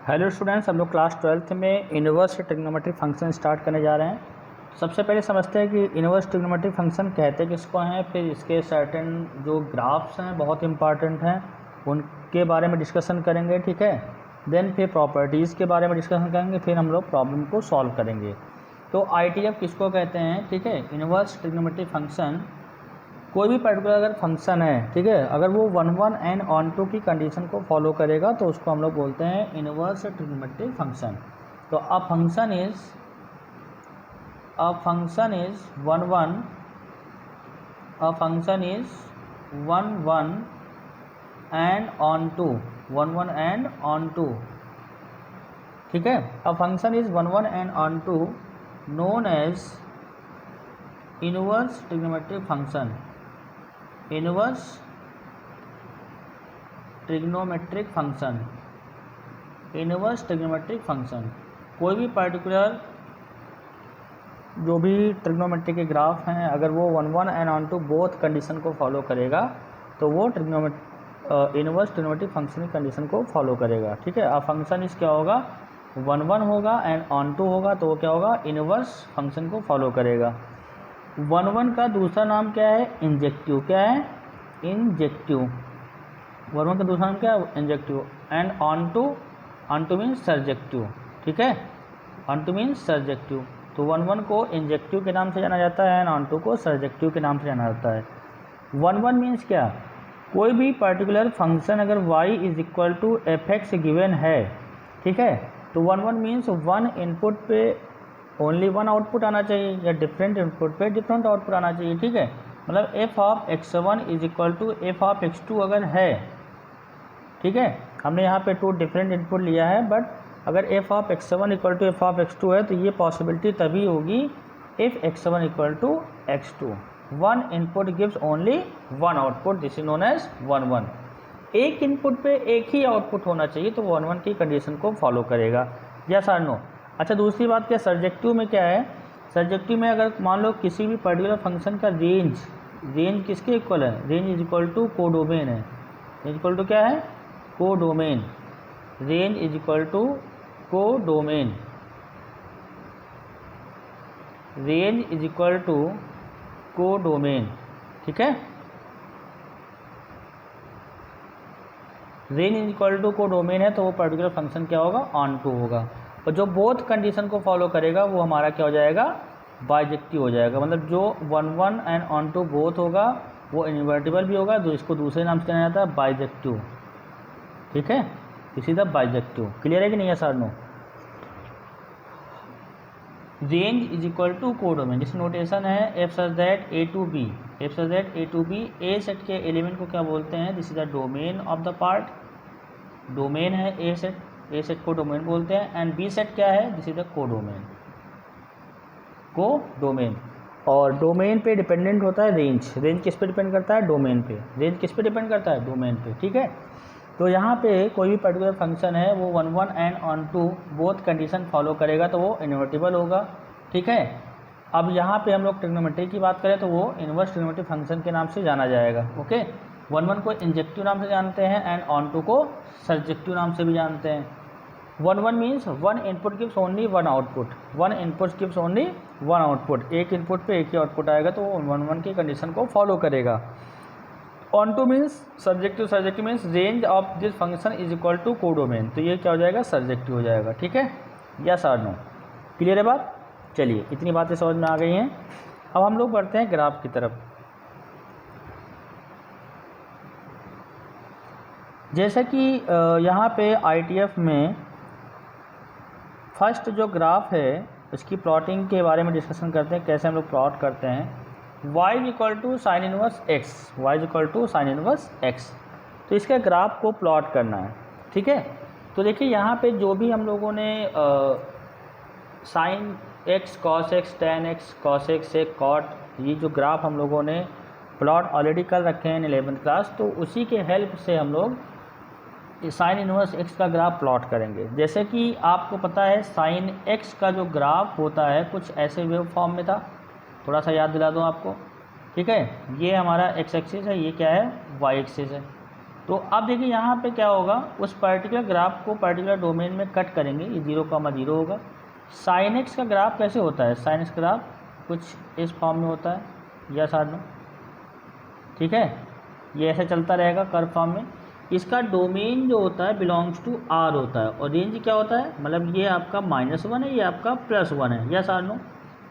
Hello students, हम लोग class 12th में इनवर्स ट्रिग्नोमेट्रिक फंक्शन स्टार्ट करने जा रहे हैं। सबसे पहले समझते हैं कि इनवर्स ट्रिग्नोमेट्रिक फंक्शन कहते किसको हैं, फिर इसके सर्टेन जो ग्राफ्स हैं बहुत इंपॉर्टेंट हैं उनके बारे में डिस्कशन करेंगे, ठीक है। देन फिर प्रॉपर्टीज़ के बारे में डिस्कशन करेंगे, फिर हम लोग प्रॉब्लम को सॉल्व करेंगे। तो ITF किसको कहते हैं, ठीक है। इनवर्स ट्रिग्नोमेट्रिक फंक्शन कोई भी पर्टिकुलर अगर फंक्शन है, ठीक है, अगर वो 1 एंड ऑन टू की कंडीशन को फॉलो करेगा तो उसको हम लोग बोलते हैं इनवर्स ट्रिग्नोमेट्रिक फंक्शन। तो a function is 1 a function is 1 and onto 1 and onto, ठीक है। A function is 1 and onto known as inverse trigonometric function. Inverse trigonometric function, inverse trigonometric function कोई भी particular जो भी trigonometry के graph हैं अगर वो 1 and onto both condition को फॉलो करेगा तो वो इनवर्स ट्रिग्नोमेट्रिक फंक्शन की कंडीशन को फॉलो करेगा, ठीक है। अब फंक्शन इस क्या होगा, 1 होगा एंड ऑन टू होगा तो वो क्या होगा, इनवर्स फंक्शन को फॉलो करेगा। 1 का दूसरा नाम क्या है, इंजेक्टिव। क्या है, इंजेक्टिव। 1 का दूसरा नाम क्या है, injective. And onto means surjective, ठीक है। On to means surjective. तो 1 को इंजेक्टिव के नाम से जाना जाता है एंड ऑन टू को सर्जेक्टिव के नाम से जाना जाता है। 1 मीन्स क्या, कोई भी पर्टिकुलर फंक्शन अगर y is equal to fx given है, ठीक है, तो 1 मीन्स 1 इनपुट पे ओनली 1 आउटपुट आना चाहिए या डिफरेंट इनपुट पे डिफरेंट आउटपुट आना चाहिए, ठीक है। मतलब f of x1 is equal to f of x2 अगर है, ठीक है। हमने यहाँ पे 2 डिफरेंट इनपुट लिया है, बट अगर f of x1 equal to f of x2 है तो ये पॉसिबिलिटी तभी होगी if x1 equal to x2। 1 input gives only 1 output, this is known as 1 एक इनपुट पे एक ही आउटपुट होना चाहिए तो 1 की कंडीशन को फॉलो करेगा, यस और नो। अच्छा, दूसरी बात क्या, सर्जेक्टिव में क्या है, सर्जेक्टिव में अगर मान लो किसी भी पर्टिकुलर फंक्शन का रेंज किसके इक्वल है, range is equal to codomain है। रेंज इक्वल टू क्या है, codomain. Range is equal to codomain. Range is equal to codomain, ठीक है। Range is equal to codomain है तो वो पर्टिकुलर फंक्शन क्या होगा, ऑन टू होगा। और जो बोथ कंडीशन को फॉलो करेगा वो हमारा क्या हो जाएगा, बाइजेक्टिव हो जाएगा। मतलब जो 1 एंड ऑन टू बोथ होगा वो इन्वर्टिबल भी होगा, जो इसको दूसरे नाम से जाना जाता है बाइजेक्टिव, ठीक है। इसी द बाइजेक्टिव। क्लियर है कि नहीं है sir, no. Range is equal to codomain, जिस नोटेशन है f such that A to B, f such that A to B, A set के एलिमेंट को क्या बोलते हैं, this is the domain of the part. Domain है A set को domain बोलते हैं। एंड बी सेट क्या है, this is the codomain. Codomain. और डोमेन पे डिपेंडेंट होता है रेंज। रेंज किस पे डिपेंड करता है, डोमेन पे। रेंज किस पे डिपेंड करता है, डोमेन पे, ठीक है। तो यहाँ पे कोई भी पर्टिकुलर फंक्शन है वो 1 and onto both condition follow करेगा तो वो इन्वर्टिबल होगा, ठीक है। अब यहाँ पे हम लोग ट्रिग्नोमेट्री की बात करें तो वो इनवर्स ट्रिग्नोमेट्रिक फंक्शन के नाम से जाना जाएगा, ओके। 1 को इंजेक्टिव नाम से जानते हैं एंड ऑन टू को सर्जेक्टिव नाम से भी जानते हैं। 1 means 1 input gives only 1 output. 1 input gives only 1 output. एक इनपुट पे एक ही आउटपुट आएगा तो वो 1 की कंडीशन को फॉलो करेगा। Onto means surjective. Surjective means range of this function is equal to codomain, तो ये क्या हो जाएगा, सर्जेक्टिव हो जाएगा, ठीक है। यस और नो, क्लियर है बात। चलिए, इतनी बातें समझ में आ गई हैं। अब हम लोग बढ़ते हैं ग्राफ की तरफ। जैसे कि यहाँ पे ITF में फर्स्ट जो ग्राफ है उसकी प्लॉटिंग के बारे में डिस्कशन करते हैं, कैसे हम लोग प्लॉट करते हैं। y is equal to sine inverse x, y is equal to sine inverse x। तो इसके ग्राफ को प्लॉट करना है, ठीक है। तो देखिए यहाँ पे जो भी हम लोगों ने sine x, cos x, tan x, cos x, sec, cot, ये जो ग्राफ हम लोगों ने प्लॉट ऑलरेडी कर रखे हैं इन 11th क्लास, तो उसी के हेल्प से हम लोग साइन इनवर्स x का ग्राफ प्लॉट करेंगे। जैसे कि आपको पता है साइन x का जो ग्राफ होता है कुछ ऐसे वेव फॉर्म में था, थोड़ा सा याद दिला दूँ आपको, ठीक है। ये हमारा x एक्सिस है, ये क्या है, y एक्सिस है, तो अब देखिए यहाँ पे क्या होगा, उस पर्टिकुलर ग्राफ को पर्टिकुलर डोमेन में कट करेंगे, ये 0,0 होगा। साइन एक्स का ग्राफ कैसे होता है, साइन एक्स ग्राफ कुछ इस फॉर्म में होता है, या साथ, ठीक है, ये ऐसे चलता रहेगा कर्व फॉर्म में। इसका डोमेन जो होता है बिलोंग्स टू आर होता है, और रेंज क्या होता है, मतलब ये आपका -1 है, ये आपका +1 है, यस आर नो।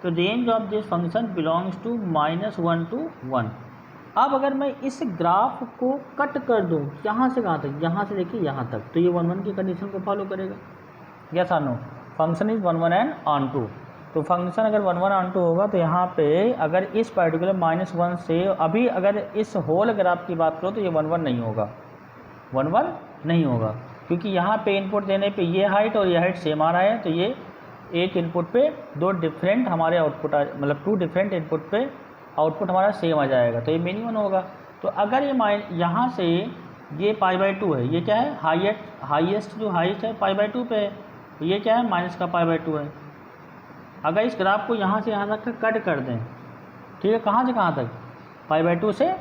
तो range of this function belongs to -1 to 1। अब अगर मैं इस ग्राफ को कट कर दूं, यहाँ से कहाँ तक, यहाँ से देखिए यहाँ तक, तो ये 1 1 की कंडीशन को फॉलो करेगा, yes or no. Function is 1 1 and onto. तो फंक्शन अगर 1 1 ऑन टू होगा तो यहाँ पे अगर इस पर्टिकुलर -1 से, अभी अगर इस होल ग्राफ की बात करो तो ये 1 1 नहीं होगा, 1 1 नहीं होगा, क्योंकि यहाँ पे इनपुट देने पे ये हाइट और ये हाइट सेम आ रहा है, तो ये एक इनपुट पे दो डिफरेंट हमारे आउटपुट, मतलब 2 डिफरेंट इनपुट पे आउटपुट हमारा सेम आ जाएगा, तो ये मिनिमम होगा। तो अगर ये यहाँ से ये π/2 है, ये क्या है, हाईएस्ट जो हाइट है π/2 पे है, तो ये क्या है, माइनस का π/2 है। अगर इस ग्राफ को यहाँ से यहाँ तक कट कर दें, ठीक है, कहाँ से कहाँ तक, π/2 से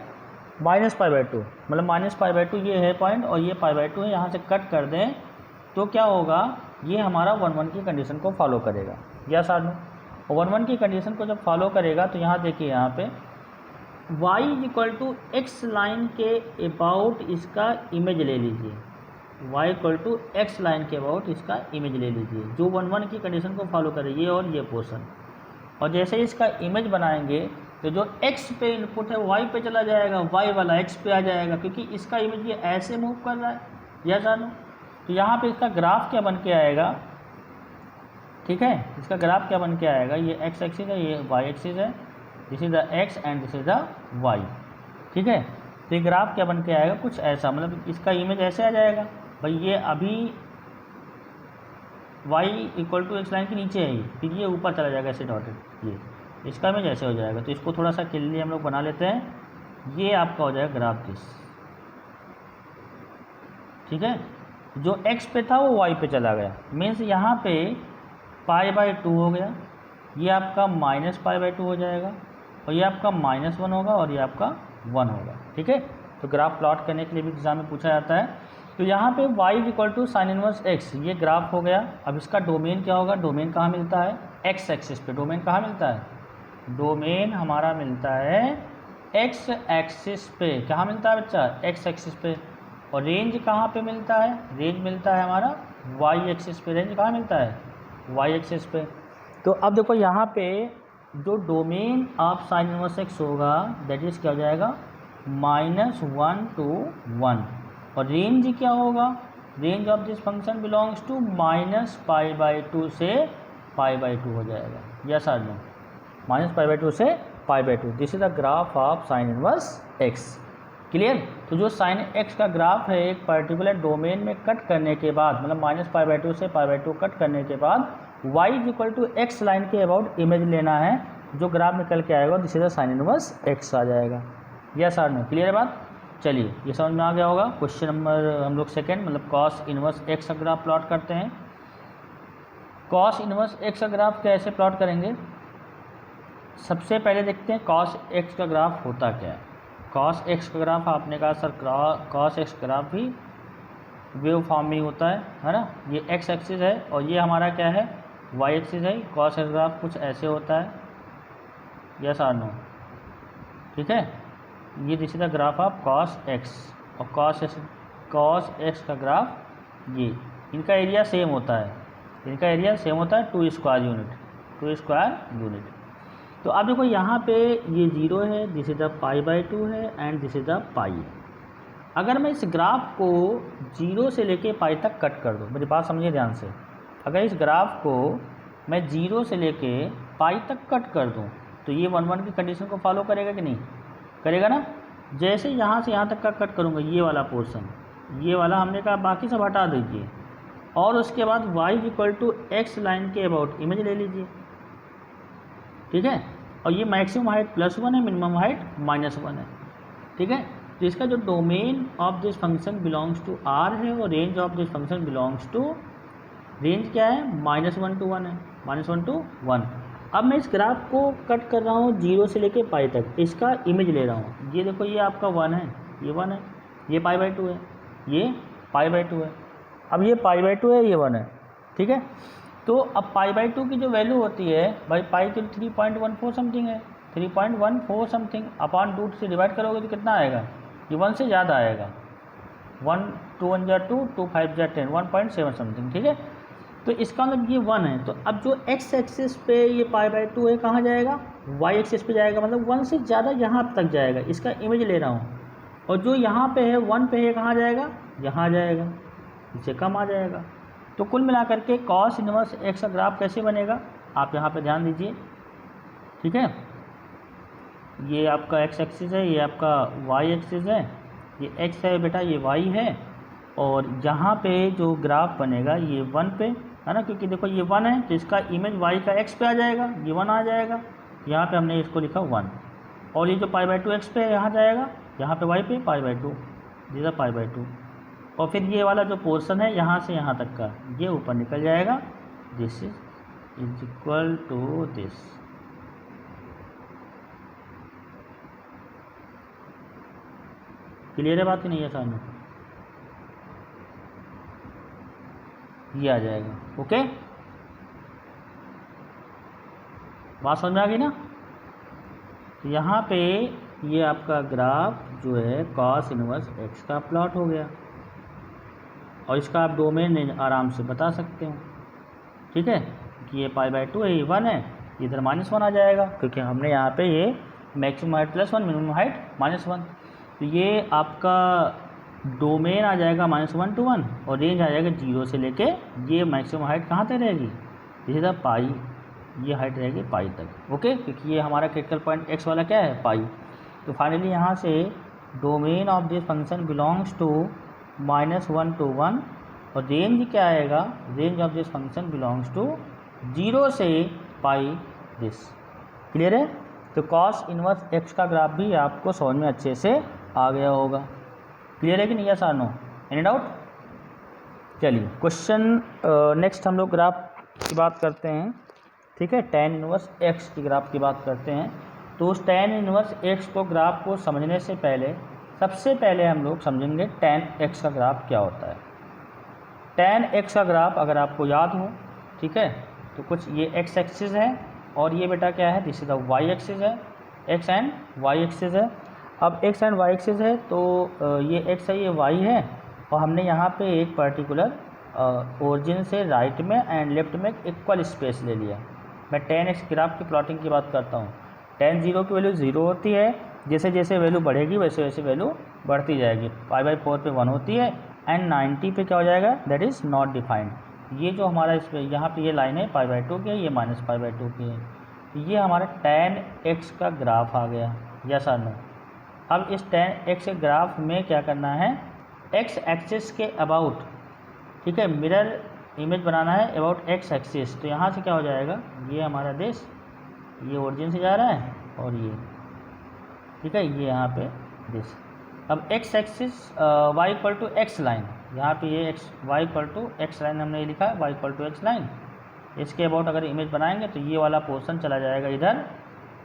-π/2, मतलब -π/2 ये है पॉइंट और ये π/2 है, यहाँ से कट कर दें तो क्या होगा, ये हमारा 1 1 की कंडीशन को फॉलो करेगा, यस आर नो। 1 1 की कंडीशन को जब फॉलो करेगा तो यहाँ देखिए, यहाँ पे y x लाइन के अबाउट इसका इमेज ले लीजिए, y x लाइन के अबाउट इसका इमेज ले लीजिए, जो 1 1 की कंडीशन को फॉलो करे, ये और ये पोर्शन। और जैसे इसका इमेज बनाएंगे तो जो x पे इनपुट है y पे चला जाएगा, y वाला x पे आ जाएगा, क्योंकि इसका इमेज ये ऐसे मूव कर रहा है, यह जानो। तो यहाँ पे इसका ग्राफ क्या बन के आएगा, ठीक है, इसका ग्राफ क्या बन के आएगा, ये x एक्सिस है, ये y एक्सिस है, this is the x and this is the y, ठीक है। तो ये ग्राफ क्या बन के आएगा, कुछ ऐसा, मतलब इसका इमेज ऐसे आ जाएगा, भाई ये अभी y x लाइन के नीचे है, फिर ये ऊपर चला जाएगा ऐसे डॉटेड, ये इसका इमेज ऐसे हो जाएगा। तो इसको थोड़ा सा क्लियरली हम लोग बना लेते हैं, ये आपका हो जाएगा ग्राफ दिस, ठीक है। जो x पे था वो y पे चला गया, मीन्स यहाँ पे π/2 हो गया, ये आपका -π/2 हो जाएगा, और ये आपका -1 होगा और ये आपका 1 होगा, ठीक है। तो ग्राफ प्लॉट करने के लिए भी एग्जाम में पूछा जाता है। तो यहाँ पे y sin इनवर्स x, ये ग्राफ हो गया। अब इसका डोमेन क्या होगा, डोमेन कहाँ मिलता है, x एक्सिस पे। डोमेन कहाँ मिलता है, डोमेन हमारा मिलता है x एक्सिस पे। कहाँ मिलता है बच्चा, x एक्सिस पे। और रेंज कहाँ पे मिलता है, रेंज मिलता है हमारा y एक्सिस पे। रेंज कहाँ मिलता है, y एक्सिस पे। तो अब देखो यहाँ पे जो domain of sine inverse x होगा, दैट इज क्या हो जाएगा, -1 to 1। और रेंज क्या होगा, range of this function belongs to -π/2 से π/2 हो जाएगा, यस आर नो, -π/2 से π/2। This is the graph of sine inverse x, clear. तो जो साइन x का ग्राफ है, एक पर्टिकुलर डोमेन में कट करने के बाद, मतलब -π/2 से π/2 कट करने के बाद y x लाइन के अबाउट इमेज लेना है, जो ग्राफ निकल के आएगा this is the sign inverse x आ जाएगा, यस आर नो, क्लियर है बात। चलिए ये समझ में आ गया होगा। क्वेश्चन नंबर हम लोग सेकेंड, मतलब कॉस इनवर्स x का ग्राफ प्लॉट करते हैं। कॉस इनवर्स x का ग्राफ कैसे प्लॉट करेंगे, सबसे पहले देखते हैं कॉस x का ग्राफ होता क्या है। कॉस x का ग्राफ आपने कहा सर कॉस x ग्राफ भी वेव फॉर्म में होता है ना। ये x एक्सिस है और ये हमारा क्या है, y एक्सिस है। कॉस x ग्राफ कुछ ऐसे होता है, यस आर नो, ठीक है। ये this is the graph of cos x, और कॉस x का ग्राफ ये, इनका एरिया सेम होता है, इनका एरिया सेम होता है 2 स्क्वायर यूनिट। तो अब देखो यहाँ पे ये 0 है, दिस इज द π/2 है एंड दिस इज द पाई। अगर मैं इस ग्राफ को 0 से लेके पाई तक कट कर दूँ, मेरी बात समझिए ध्यान से। अगर इस ग्राफ को मैं 0 से लेके पाई तक कट कर दूँ तो ये 1 1 की कंडीशन को फॉलो करेगा कि नहीं, करेगा ना। जैसे यहाँ से यहाँ तक का कट करूँगा, ये वाला पोर्शन, ये वाला हमने कहा बाकी सब हटा दीजिए, और उसके बाद y x लाइन के अबाउट इमेज ले लीजिए, ठीक है। और ये मैक्सिमम हाइट +1 है, मिनिमम हाइट -1 है, ठीक है। तो इसका जो domain of this function belongs to r है, और range of this function belongs to, range क्या है, -1 to 1 है, -1 to 1। अब मैं इस ग्राफ को कट कर रहा हूँ 0 से लेके पाई तक, इसका इमेज ले रहा हूँ। ये देखो ये आपका 1 है, ये 1 है, ये π/2 है। ये π/2 है। अब ये π/2 है, ये 1 है, ठीक है। तो अब π/2 की जो वैल्यू होती है भाई, पाई की 3.14 समथिंग है, 3.14 समथिंग अपॉन रूट से डिवाइड करोगे तो कितना आएगा, ये 1 से ज़्यादा आएगा। 1 2 1 जा 2 2 5 जा 10, 1.7 समथिंग, ठीक है। तो इसका मतलब ये 1 है। तो अब जो x एक्सिस पे ये π/2 है कहाँ जाएगा, y एक्सिस पे जाएगा, मतलब 1 से ज़्यादा यहाँ तक जाएगा, इसका इमेज ले रहा हूँ। और जो यहाँ पे है 1 पे है कहाँ जाएगा, यहाँ जाएगा, इससे कम आ जाएगा। तो कुल मिलाकर के cos इनवर्स x का ग्राफ कैसे बनेगा, आप यहाँ पे ध्यान दीजिए, ठीक है। ये आपका x एक्सिस है, ये आपका y एक्सिस है, ये x है बेटा, ये y है, और यहाँ पे जो ग्राफ बनेगा ये 1 पे है ना, क्योंकि देखो ये 1 है तो इसका इमेज y का x पे आ जाएगा, ये 1 आ जाएगा, यहाँ पे हमने इसको लिखा 1। और ये जो π/2 x पे यहाँ जाएगा, यहाँ पे y पे π/2, ये π/2। और फिर ये वाला जो पोर्शन है यहाँ से यहाँ तक का, ये ऊपर निकल जाएगा, this is equal to this. Clear है बात कि नहीं है सामने, ये आ जाएगा, ओके। बात समझ में आ गई ना। तो यहाँ पे ये आपका ग्राफ जो है cos इनवर्स x का प्लॉट हो गया, और इसका आप डोमेन आराम से बता सकते हो, ठीक है, कि ये π/2 है, ये 1 है, इधर -1 आ जाएगा, क्योंकि हमने यहाँ पे ये मैक्सिमम हाइट +1 मिनिमम हाइट -1। तो ये आपका डोमेन आ जाएगा -1 to 1, और रेंज आ जाएगा 0 से लेके, ये मैक्सिमम हाइट कहाँ तक रहेगी, इसी तरह पाई, ये हाइट रहेगी पाई तक, ओके, क्योंकि ये हमारा क्रिटिकल पॉइंट x वाला क्या है, पाई। तो फाइनली यहाँ से domain of this function belongs to -1 to 1, और रेंज क्या आएगा, range of this function belongs to 0 से पाई दिस। क्लियर है। तो cos इनवर्स x का ग्राफ भी आपको समझ में अच्छे से आ गया होगा। क्लियर है कि नहीं, यस और नो, एनी डाउट। चलिए क्वेश्चन नेक्स्ट हम लोग ग्राफ की बात करते हैं, ठीक है, tan इनवर्स x की ग्राफ की बात करते हैं। तो उस tan इनवर्स x को ग्राफ को समझने से पहले सबसे पहले हम लोग समझेंगे tan x का ग्राफ क्या होता है। tan x का ग्राफ अगर आपको याद हो, ठीक है, तो कुछ ये x एक्सिस है और ये बेटा क्या है, this is the y axis है, x एंड y एक्सिस है। अब x एंड y एक्सिस है तो ये x है, ये y है, और हमने यहाँ पे एक पर्टिकुलर ओरिजिन से राइट में एंड लेफ्ट में इक्वल स्पेस ले लिया। मैं tan x ग्राफ की प्लॉटिंग की बात करता हूँ। tan 0 की वैल्यू 0 होती है, जैसे जैसे वैल्यू बढ़ेगी वैसे वैसे वैल्यू बढ़ती जाएगी। π/4 पे 1 होती है, एंड 90 पे क्या हो जाएगा, दैट इज़ नॉट डिफाइंड। ये जो हमारा इस पर यहाँ पे ये लाइन है π/2 की है, ये -π/2 की है। तो ये हमारा tan x का ग्राफ आ गया, यस और नो। अब इस tan x के ग्राफ में क्या करना है, x एक्सिस के अबाउट, ठीक है, मिरर इमेज बनाना है अबाउट x एक्सिस। तो यहाँ से क्या हो जाएगा, ये हमारा देश, ये ओरिजिन से जा रहा है, और ये, ठीक है, ये यहाँ पे दिस। अब x axis y equal to x line, यहाँ पे ये y equal to x line हमने ये लिखा है, y equal to x line. इसके अबाउट अगर इमेज बनाएंगे तो ये वाला पोर्शन चला जाएगा इधर,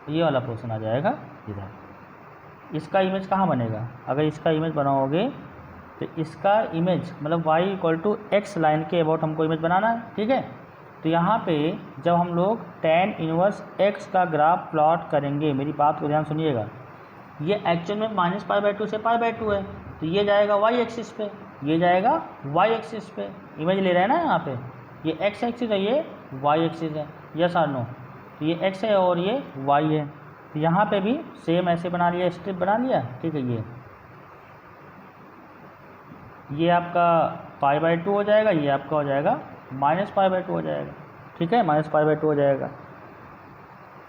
ये वाला पोर्शन आ जाएगा इधर। इसका इमेज कहाँ बनेगा, अगर इसका इमेज बनाओगे तो इसका इमेज मतलब y equal to x line के अबाउट हमको इमेज बनाना है, ठीक है। तो यहाँ पे जब हम लोग tan इनवर्स x का ग्राफ प्लॉट करेंगे, मेरी बात को ध्यान सुनिएगा, ये एक्चुअल में -π/2 से π/2 है, तो ये जाएगा y एक्सिस पे, ये जाएगा y एक्सिस पे, इमेज ले रहे हैं ना यहाँ पे, ये x एक्सिस है, ये y एक्सिस है, यस और नो। तो ये x है और ये y है, तो यहाँ पे भी सेम ऐसे बना लिया, स्ट्रिप बना लिया, ठीक है। ये आपका π/2 हो जाएगा, ये आपका हो जाएगा -π/2 हो जाएगा, ठीक है, -π/2 हो जाएगा।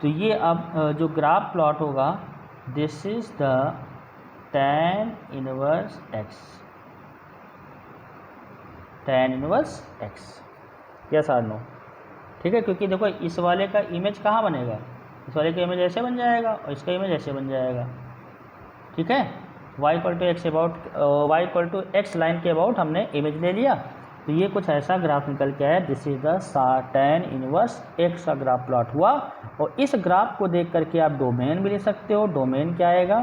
तो ये अब जो ग्राफ प्लॉट होगा, this is the tan inverse x, tan inverse x, yes और नो, ठीक है। क्योंकि देखो इस वाले का इमेज कहाँ बनेगा, इस वाले का इमेज ऐसे बन जाएगा और इसका इमेज ऐसे बन जाएगा, ठीक है। y equal to x about, y equal to x line के अबाउट हमने इमेज ले लिया, तो ये कुछ ऐसा ग्राफ निकल के आया, this is the tan inverse x का ग्राफ प्लॉट हुआ। और इस ग्राफ को देख करके आप डोमेन भी ले सकते हो, डोमेन क्या आएगा,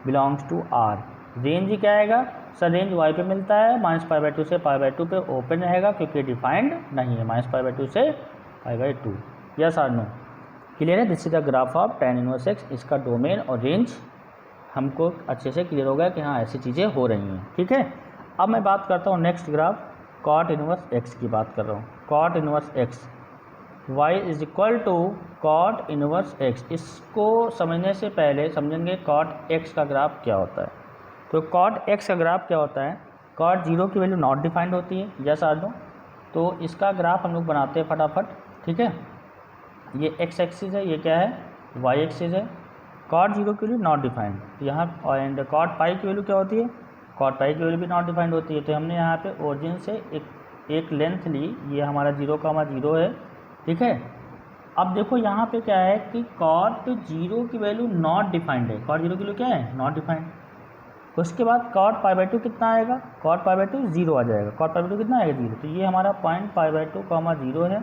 बिलोंग्स टू R, रेंज क्या आएगा सर रेंज y पे मिलता है, -π/2 से π/2 पे ओपन रहेगा क्योंकि डिफाइंड नहीं है, -π/2 से π/2। यस और नो? क्लियर है? This is the graph of tan inverse x। इसका डोमेन और रेंज हमको अच्छे से क्लियर हो गया कि हाँ ऐसी चीज़ें हो रही हैं। ठीक है, अब मैं बात करता हूँ next graph cot inverse x की बात कर रहा हूँ। cot inverse x y is equal to cot inverse x। इसको समझने से पहले समझेंगे cot x का ग्राफ क्या होता है। तो cot x का ग्राफ क्या होता है? cot 0 की वैल्यू नॉट डिफाइंड होती है, यस और नो? तो इसका ग्राफ हम लोग बनाते हैं फटाफट। ठीक है, ये x एक्सिस है, ये क्या है? y एक्सिस है। cot 0 की वैल्यू नॉट डिफाइंड, यहाँ एंड cot पाई की वैल्यू क्या होती है? cot पाई की वैल्यू भी नॉट डिफाइंड होती है। तो हमने यहाँ पे ओरिजिन से एक लेंथ ली, ये हमारा 0,0 है। ठीक है, अब देखो यहाँ पे क्या है कि cot 0 की वैल्यू नॉट डिफाइंड है। cot 0 की वैल्यू क्या है? Not defined. उसके बाद cot π/2 कितना आएगा? cot π/2 0 आ जाएगा। cot π/2 कितना आएगा? 0। तो ये हमारा पॉइंट π/2, 0 है।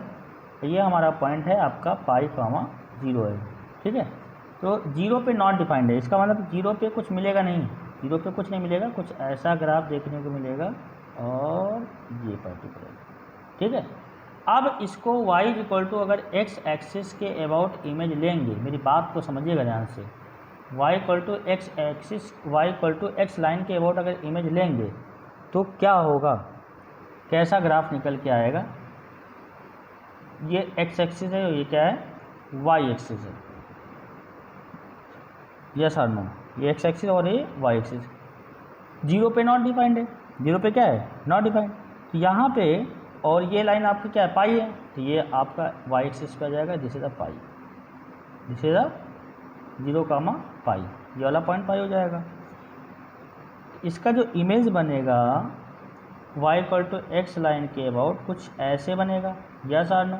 तो ये हमारा पॉइंट है आपका पाई, 0 है। ठीक है, तो 0 पे नॉट डिफाइंड है, इसका मतलब 0 पे कुछ मिलेगा नहीं, 0 पे कुछ नहीं मिलेगा, कुछ ऐसा ग्राफ देखने को मिलेगा और ये पर्टिकुलर। ठीक है, अब इसको y इक्वल टू अगर x एक्सिस के अबाउट इमेज लेंगे, मेरी बात को समझिएगा ध्यान से, y equal to x axis, y equal to x line के अबाउट अगर इमेज लेंगे तो क्या होगा, कैसा ग्राफ निकल के आएगा? ये x एक्सिस है और ये क्या है? y एक्सिस है। यस और नो? ये x एक्सिस और ये y एक्सिस। 0 पे नॉट डिफाइंड है, 0 पे क्या है? Not defined. तो यहाँ पे और ये लाइन आपकी क्या है? पाई है। तो ये आपका y एक्सिस पे आ जाएगा, this is the pi, this is the 0, पाई, ये वाला पॉइंट पाई हो जाएगा। इसका जो इमेज बनेगा y equal to x line के अबाउट कुछ ऐसे बनेगा, यस और नो?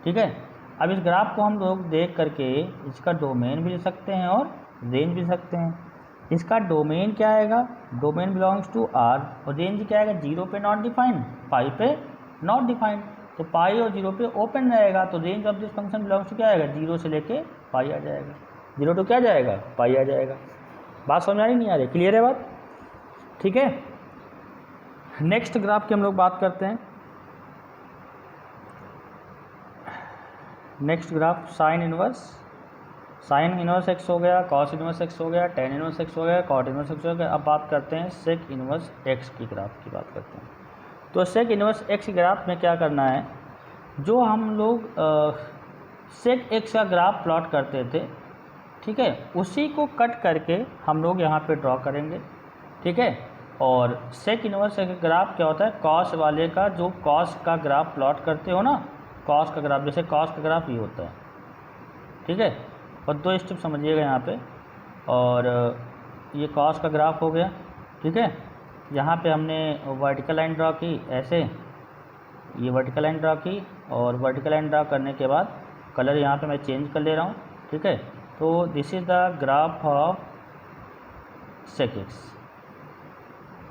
ठीक है, अब इस ग्राफ को हम लोग देख करके इसका डोमेन भी ले सकते हैं और रेंज भी सकते हैं। इसका डोमेन क्या आएगा? डोमेन बिलोंग्स टू r और रेंज क्या आएगा? 0 पे नॉट डिफाइंड, पाई पे नॉट डिफाइंड। तो पाई और 0 पे ओपन रहेगा, तो range of this function belongs to क्या आएगा? 0 से लेके पाई आ जाएगा। 0 टू क्या जाएगा? पाई आ जाएगा। बात समझ आ रही नहीं आ रही? क्लियर है बात? ठीक है, नेक्स्ट ग्राफ की हम लोग बात करते हैं। Next graph sign inverse x हो गया, कॉस इनवर्स x हो गया, टेन इनवर्स x हो गया, कॉट इनवर्स x हो गया। अब बात करते हैं सेक इनवर्स x की ग्राफ की बात करते हैं। तो सेक इनवर्स x की ग्राफ में क्या करना है, जो हम लोग सेक x का ग्राफ प्लॉट करते थे, ठीक है, उसी को कट करके हम लोग यहाँ पे ड्रॉ करेंगे। ठीक है, और सेक इनवर्स का ग्राफ क्या होता है? कॉस वाले का, जो कॉस का ग्राफ प्लॉट करते हो ना, कॉस का ग्राफ, जैसे कॉस का ग्राफ ये होता है। ठीक है, और 2 स्टेप समझिएगा यहाँ पे, और ये कॉस का ग्राफ हो गया। ठीक है, यहाँ पे हमने वर्टिकल लाइन ड्रॉ की ऐसे, ये वर्टिकल लाइन ड्रॉ की, और वर्टिकल लाइन ड्रॉ करने के बाद कलर यहाँ पे मैं चेंज कर ले रहा हूँ। ठीक है, तो this is the graph of sec x.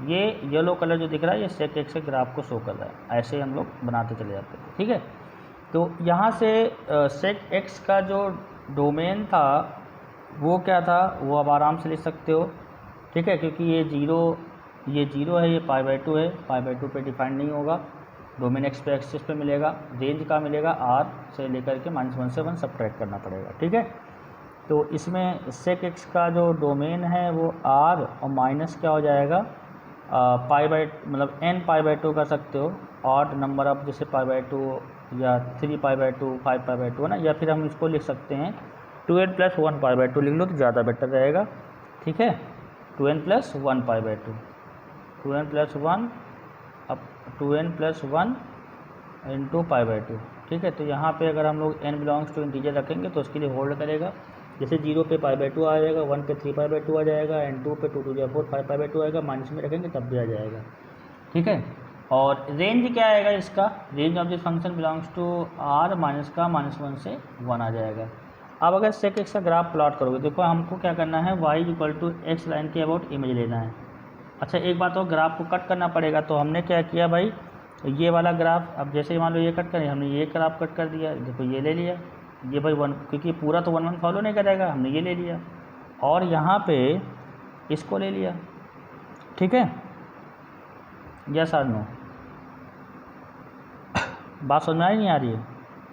ये येलो कलर जो दिख रहा है ये सेक एक्स के ग्राफ को शो कर रहा है। ऐसे हम लोग बनाते चले जाते हैं। ठीक है, तो यहाँ से सेक एक्स का जो डोमेन था वो क्या था, वो आप आराम से लिख सकते हो। ठीक है, क्योंकि ये जीरो है, ये π/2 है, π/2 पे डिफाइंड नहीं होगा। डोमेन एक्स पे एक्सिस पे मिलेगा, रेंज का मिलेगा r से लेकर के -1 से 1 सब्ट्रैक्ट करना पड़ेगा। ठीक है, तो इसमें सेक एक्स का जो डोमेन है वो r और माइनस क्या हो जाएगा, मतलब n π/2 कर सकते हो, ऑड नंबर ऑफ, जैसे π/2 या 3 π/2, 5 π/2 है ना, या फिर हम इसको लिख सकते हैं 2n + 1 π/2 लिख लो तो ज़्यादा बेटर रहेगा। ठीक है, 2n + 1 π/2, 2n + 1 अब 2n + 1 × π/2। ठीक है, तो यहाँ पे अगर हम लोग n बिलोंग्स टू इंटीजर रखेंगे तो उसके लिए होल्ड करेगा। जैसे 0 पे π/2 आ जाएगा, 1 पे 3 π/2 आ जाएगा, एंड 2 पे 2 to the 4 5 π/2 आएगा, माइनस में रखेंगे तब भी आ जाएगा। ठीक है, और रेंज क्या आएगा इसका, range of this function belongs to r minus का -1 से 1 आ जाएगा। अब अगर सेक एक्स का ग्राफ प्लॉट करोगे, देखो हमको क्या करना है, y = x लाइन के अबाउट इमेज लेना है। अच्छा, एक बात और, ग्राफ को कट करना पड़ेगा। तो हमने क्या किया भाई, ये वाला ग्राफ, अब जैसे मान लो ये कट करें, हमने ये ग्राफ कट कर दिया, देखो ये ले लिया, ये भाई 1, क्योंकि पूरा तो 1 फॉलो नहीं करेगा, हमने ये ले लिया, और यहाँ पे इसको ले लिया। ठीक है, यस और नो, बात समझ में आ रही नहीं आ रही है?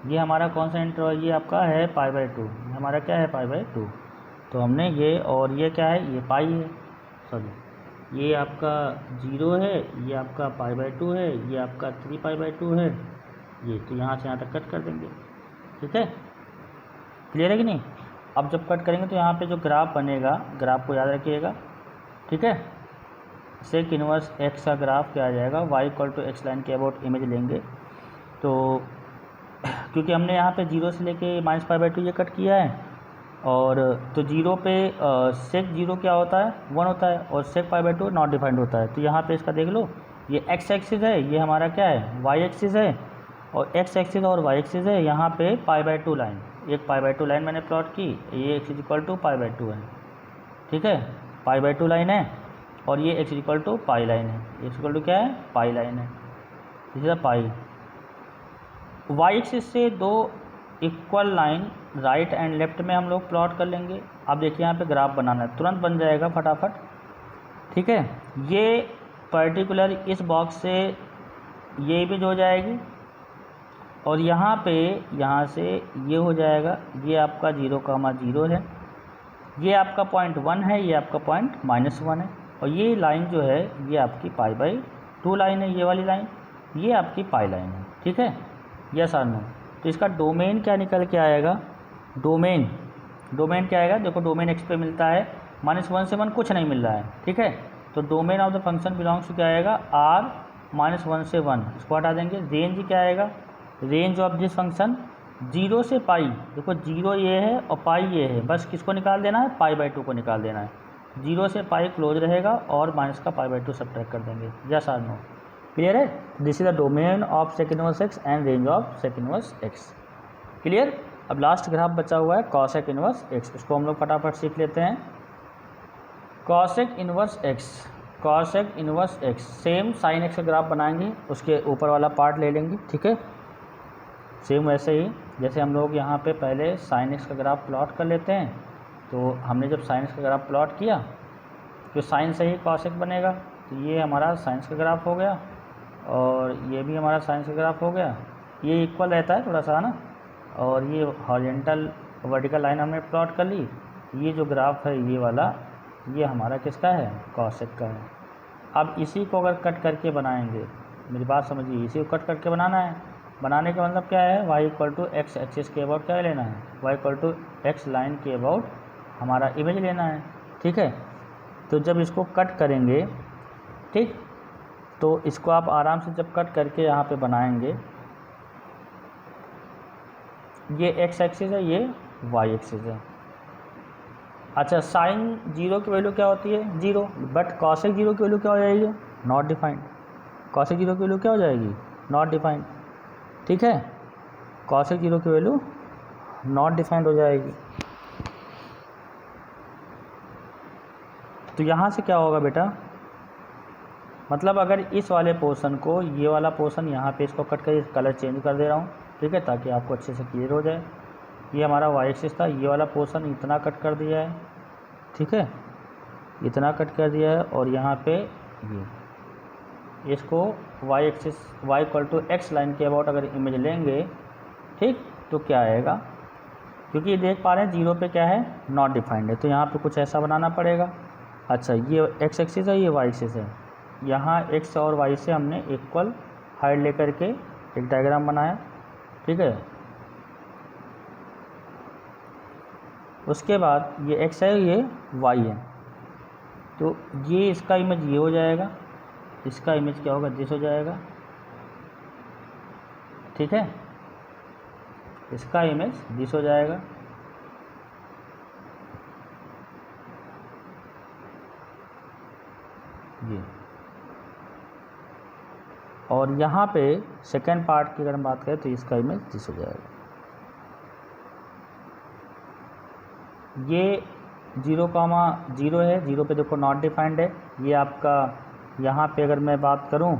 ये हमारा कौन सा इंटरवल, ये आपका है π/2, हमारा क्या है π/2, तो हमने ये, और ये क्या है, ये पाई है, सॉरी ये आपका 0 है, ये आपका π/2 है, ये आपका 3π/2 है, ये तो यहाँ से यहाँ तक कट कर देंगे। ठीक है, क्लियर है कि नहीं? अब जब कट करेंगे तो यहाँ पे जो ग्राफ बनेगा, ग्राफ को याद रखिएगा, ठीक है, सेक इनवर्स एक्स का ग्राफ क्या आ जाएगा, y = x लाइन के अबाउट इमेज लेंगे, तो क्योंकि हमने यहाँ पे 0 से लेके -π/2 ये कट किया है, और तो 0 पे सेक 0 क्या होता है, 1 होता है, और सेक π/2 नॉट डिफाइंड होता है। तो यहाँ पे इसका देख लो, ये x एक्सिस है, ये हमारा क्या है, y एक्सिस है, और x एक्सिस और y एक्सिस है, यहाँ पे π/2 लाइन, एक π/2 लाइन मैंने प्लॉट की, ये x = π/2 है, ठीक है, π/2 लाइन है, और ये x = पाई लाइन है, x = क्या है, पाई लाइन है, इसी तरह पाई। y एक्सिस से दो equal line right and left में हम लोग प्लॉट कर लेंगे। अब देखिए यहाँ पे ग्राफ बनाना है, तुरंत बन जाएगा फटाफट, ठीक है। ये पर्टिकुलर इस बॉक्स से ये इमेज हो जाएगी, और यहाँ पे यहाँ से ये हो जाएगा, ये आपका 0,0 है, ये आपका पॉइंट 1 है, ये आपका पॉइंट -1 है, और ये लाइन जो है ये आपकी π/2 लाइन है, ये वाली लाइन, ये आपकी पाई लाइन है, ठीक है, यस और नो। तो इसका डोमेन क्या निकल के आएगा, डोमेन क्या आएगा, देखो डोमेन x पे मिलता है, -1 से 1 कुछ नहीं मिल रहा है, ठीक है, तो domain of the function belongs to क्या आएगा, r -1 से 1, इसको हटा देंगे। रेंज क्या आएगा, रेंज ऑफ दिस फंक्शन 0 से पाई, देखो 0 ये है और पाई ये है, बस किसको निकाल देना है, π/2 को निकाल देना है, 0 से पाई क्लोज रहेगा, और माइनस का π/2 सब्ट्रैक्ट कर देंगे, यस और नो, क्लियर है? This is the domain of sec inverse x and range of sec inverse x, clear. अब लास्ट ग्राफ बचा हुआ है कॉसेक इनवर्स x, इसको हम लोग फटाफट सीख लेते हैं। Cosec inverse x, same sine x का ग्राफ बनाएंगे, उसके ऊपर वाला पार्ट ले लेंगे, ठीक है, सेम वैसे ही जैसे हम लोग यहाँ पे पहले साइन x का ग्राफ प्लॉट कर लेते हैं। तो हमने जब साइन x का ग्राफ प्लॉट किया तो साइन से ही कॉसेक बनेगा, तो ये हमारा साइन का ग्राफ हो गया, और ये भी हमारा साइन का ग्राफ हो गया, ये इक्वल रहता है थोड़ा सा ना, और ये हॉरिजॉन्टल वर्टिकल लाइन हमने प्लॉट कर ली, ये जो ग्राफ है ये वाला, ये हमारा किसका है, कॉसेक का है। अब इसी को अगर कट करके बनाएंगे, मेरी बात समझिए, इसी को कट करके बनाना है, बनाने का मतलब क्या है, y = x एक्सिस के अबाउट क्या लेना है, y = x लाइन के अबाउट हमारा इमेज लेना है, ठीक है। तो जब इसको कट करेंगे, ठीक, तो इसको आप आराम से जब कट करके यहाँ पे बनाएंगे, ये x एक्सिस है, ये y एक्सिस है। अच्छा, साइन 0 की वैल्यू क्या होती है, 0, बट कॉसेक 0 की वैल्यू क्या हो जाएगी, नॉट डिफाइंड, कॉसेक 0 की वैल्यू क्या हो जाएगी, नॉट डिफाइंड, ठीक है, कॉसेक 0 की वैल्यू नॉट डिफाइंड हो जाएगी। तो यहाँ से क्या होगा बेटा, मतलब अगर इस वाले पोर्शन को, ये वाला पोर्शन यहाँ पे इसको कट कर कलर चेंज कर दे रहा हूँ, ठीक है, ताकि आपको अच्छे से क्लियर हो जाए। ये हमारा y एक्सिस था, ये वाला पोर्शन इतना कट कर दिया है, ठीक है, इतना कट कर दिया है, और यहाँ पे ये इसको y axis, y = x line के अबाउट अगर इमेज लेंगे, ठीक, तो क्या आएगा, क्योंकि ये देख पा रहे हैं 0 पे क्या है, नॉट डिफाइंड है, तो यहाँ पे कुछ ऐसा बनाना पड़ेगा। अच्छा, ये x एक्सिस है, ये y एक्सिस है, यहाँ x और y से हमने इक्वल हाइट लेकर के एक डायग्राम बनाया, ठीक है। उसके बाद ये x है, ये y है, तो ये इसका इमेज ये हो जाएगा, इसका इमेज क्या होगा, दिस हो जाएगा, ठीक है, इसका इमेज दिस हो जाएगा, ये, और यहाँ पे सेकेंड पार्ट की अगर हम बात करें तो इसका इमेज दिस हो जाएगा। ये 0,0 है, 0 पे देखो नॉट डिफाइंड है, ये आपका यहाँ पे अगर मैं बात करूँ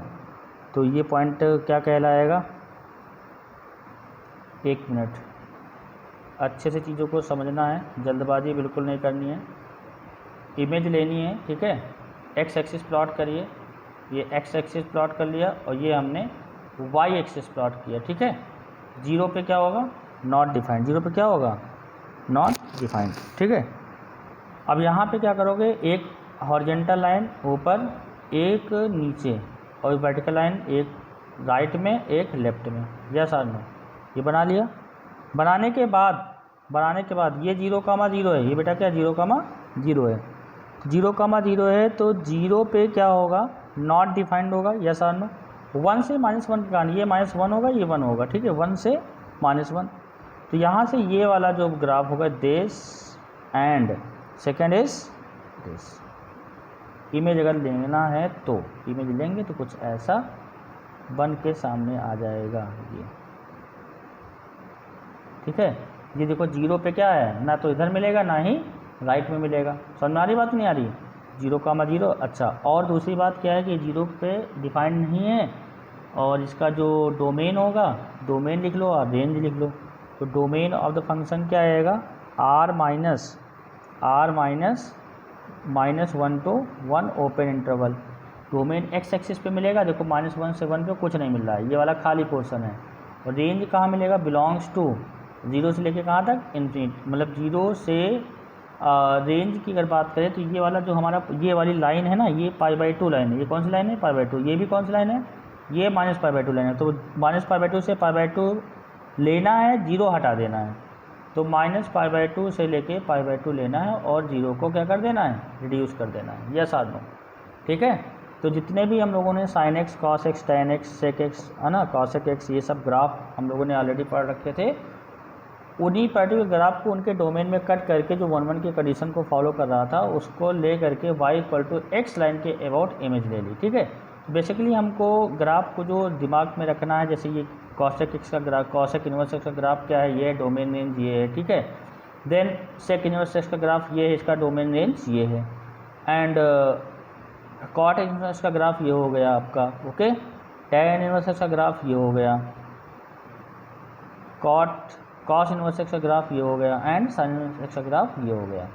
तो ये पॉइंट क्या कहलाएगा, एक मिनट, अच्छे से चीज़ों को समझना है, जल्दबाजी बिल्कुल नहीं करनी है, इमेज लेनी है, ठीक है, एक्स एक्सिस प्लॉट करिए, ये एक्स एक्सिस प्लॉट कर लिया और ये हमने वाई एक्सिस प्लॉट किया, ठीक है। जीरो पे क्या होगा, नॉट डिफाइंड, जीरो पे क्या होगा, नॉट डिफाइंड, ठीक है। अब यहाँ पे क्या करोगे, एक हॉरिजेंटल लाइन ऊपर, एक नीचे और वर्टिकल लाइन एक राइट में एक लेफ्ट में, यस और नो, ये बना लिया। बनाने के बाद ये 0,0 है, ये बेटा क्या 0,0 है, 0,0 है तो 0 पे क्या होगा, नॉट डिफाइंड होगा, यस और नो। 1 से -1 के कारण ये -1 होगा, ये 1 होगा, ठीक है, 1 से -1। तो यहाँ से ये वाला जो ग्राफ होगा this and second is this. Image अगर लेना है तो इमेज लेंगे तो कुछ ऐसा बन के सामने आ जाएगा ये, ठीक है। ये देखो 0 पे क्या है, ना तो इधर मिलेगा ना ही राइट में मिलेगा। समझ में आ रही बात, नहीं आ रही, 0,0। अच्छा, और दूसरी बात क्या है कि 0 पे डिफाइंड नहीं है और इसका जो डोमेन होगा, डोमेन लिख लो और रेंज लिख लो। तो डोमेन ऑफ द फंक्शन क्या आएगा, r minus 1 to 1 open interval. Domain x axis पे मिलेगा, देखो -1 से 1 पे कुछ नहीं मिल रहा है, ये वाला खाली पोर्शन है। और रेंज कहाँ मिलेगा, बिलोंग्स टू 0 से लेके कहाँ तक, इन्फिनिट, मतलब 0 से रेंज की अगर बात करें तो ये वाला जो हमारा ये वाली लाइन है ना, ये π/2 लाइन है। ये कौन सी लाइन है, π/2। ये भी कौन सी लाइन है, ये -π/2 लाइन है। तो -π/2 से π/2 लेना है, 0 हटा देना है। तो -π/2 से लेके π/2 लेना है और 0 को क्या कर देना है, रिड्यूस कर देना है, यस और नो, ठीक है। तो जितने भी हम लोगों ने sin x, cos x, tan x, sec x है ना, cosec x, ये सब ग्राफ हम लोगों ने ऑलरेडी पढ़ रखे थे। उन्हीं पर्टिकुलर ग्राफ को उनके डोमेन में कट करके जो 1 1 की कंडीशन को फॉलो कर रहा था उसको ले करके y = x लाइन के अबाउट इमेज ले ली, ठीक है। तो बेसिकली हमको ग्राफ को जो दिमाग में रखना है, जैसे ये cosec x का ग्राफ, cosec इनवर्स x का ग्राफ क्या है, ये डोमेन रेंज ये है, ठीक है। देन sec इनवर्स x का ग्राफ ये है, इसका डोमेन रेंज ये है। एंड cot इनवर्स का ग्राफ ये हो गया आपका, ओके। tan इनवर्स x का ग्राफ ये हो गया, cos इनवर्स x का ग्राफ ये हो गया एंड sin इनवर्स x का ग्राफ ये हो गया।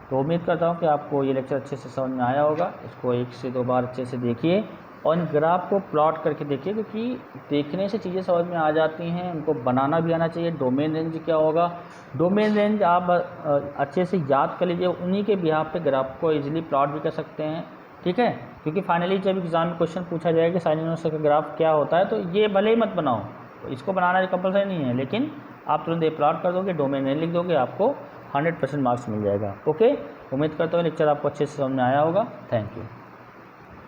तो उम्मीद करता हूँ कि आपको ये लेक्चर अच्छे से समझ में आया होगा। इसको 1 से 2 बार अच्छे से देखिए और इन ग्राफ को प्लॉट करके देखिए, क्योंकि देखने से चीज़ें समझ में आ जाती हैं, उनको बनाना भी आना चाहिए। डोमेन रेंज क्या होगा, डोमेन रेंज आप अच्छे से याद कर लीजिए, उन्हीं के बिहाफ पे ग्राफ को इजीली प्लॉट भी कर सकते हैं, ठीक है। क्योंकि फाइनली जब एग्जाम में क्वेश्चन पूछा जाएगा साइन इनवर्स का ग्राफ क्या होता है, तो ये भले ही मत बनाओ, तो इसको बनाना कंपलसरी नहीं है, लेकिन आप तुरंत ये प्लॉट कर दोगे, डोमेन रेंज लिख दोगे, आपको 100% मार्क्स मिल जाएगा, ओके। उम्मीद करता हूँ लेक्चर आपको अच्छे से समझ में आया होगा। Thank you.